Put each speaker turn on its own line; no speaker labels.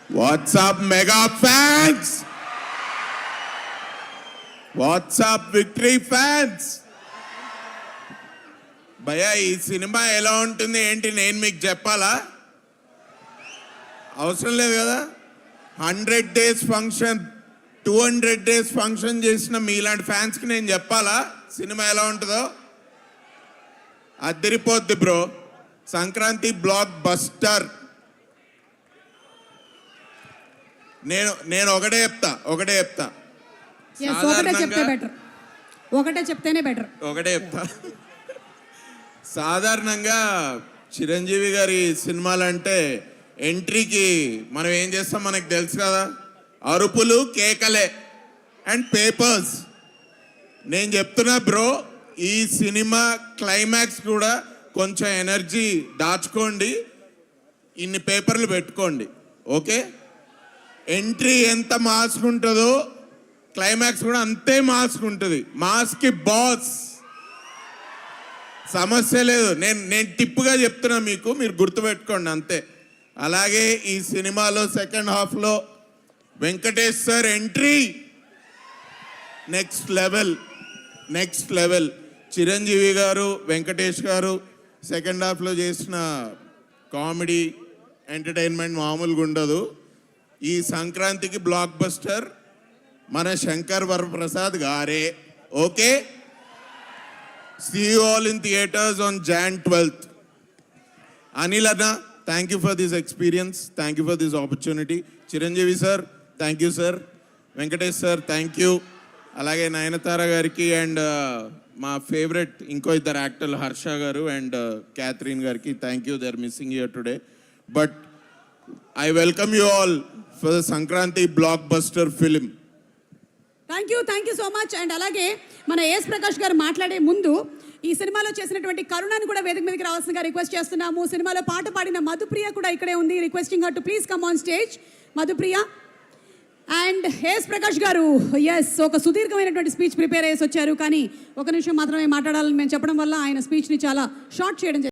What's up, mega fans? What's up, victory fans? భయ్యా ఈ cinema ఎలా ఉంటుంది ఏంటి నేను మీకు చెప్పాలా? అవసరం లేదు కదా. 100 days ఫంక్షన్ 200 days ఫంక్షన్ చేసిన మీలాంటి ఫ్యాన్స్కి నేను చెప్పాలా సినిమా ఎలా ఉంటుందో? అదిరిపోద్ది బ్రో. Sankranti block buster. నేను ఒకటే చెప్తా
ఒకటే చెప్తేనే బెటర్.
ఒకటే చెప్తా. సాధారణంగా చిరంజీవి గారి సినిమాలంటే ఎంట్రీకి మనం ఏం చేస్తాం మనకు తెలుసు కదా, అరుపులు కేకలే అండ్ పేపర్స్. నేను చెప్తున్నా బ్రో, ఈ సినిమా క్లైమాక్స్ కూడా కొంచెం ఎనర్జీ దాచుకోండి, ఇన్ని పేపర్లు పెట్టుకోండి, ఓకే? ఎంట్రీ ఎంత మాస్క్ ఉంటుందో క్లైమాక్స్ కూడా అంతే మాస్క్ ఉంటుంది. మాస్కి బాస్, సమస్య లేదు. నేను టిప్పుగా చెప్తున్నా మీకు, మీరు గుర్తుపెట్టుకోండి అంతే. అలాగే ఈ సినిమాలో సెకండ్ హాఫ్లో Venkatesh sir entry next level. Chiranjeevi గారు, వెంకటేష్ గారు సెకండ్ హాఫ్లో చేసిన కామెడీ ఎంటర్టైన్మెంట్ మామూలుగా ఉండదు. ఈ సంక్రాంతికి బ్లాక్ బస్టర్ మన శంకర్ వరప్రసాద్ గారే, okay? See you all in theaters on Jan 12th. Anil Anna, thank you for this experience. Thank you for this opportunity. Chiranjeevi sir, thank you sir. Venkatesh sir, thank you. Alage Nayanthara gariki and my favorite inko iddaru actors Harsha garu and Catherine gariki, thank you. They are missing here today. But I welcome you all for the Sankranti blockbuster film.
Thank you so much. And అలాగే మన yes Prakash గారు మాట్లాడే ముందు ఈ సినిమాలో చేసినటువంటి కరుణను కూడా వేదిక మీదకి రావాల్సిందిగా రిక్వెస్ట్ చేస్తున్నాము. సినిమాలో పాట పాడిన మధుప్రియ కూడా ఇక్కడే ఉంది. Requesting her to please come on stage. Madhupriya and S Prakash గారు, ఎస్ ఒక సుదీర్ఘమైనటువంటి స్పీచ్ ప్రిపేర్ చేసి వచ్చారు, కానీ ఒక నిమిషం మాత్రమే మాట్లాడాలని మేము చెప్పడం వల్ల ఆయన స్పీచ్ని చాలా షార్ట్ చేయడం జరిగింది.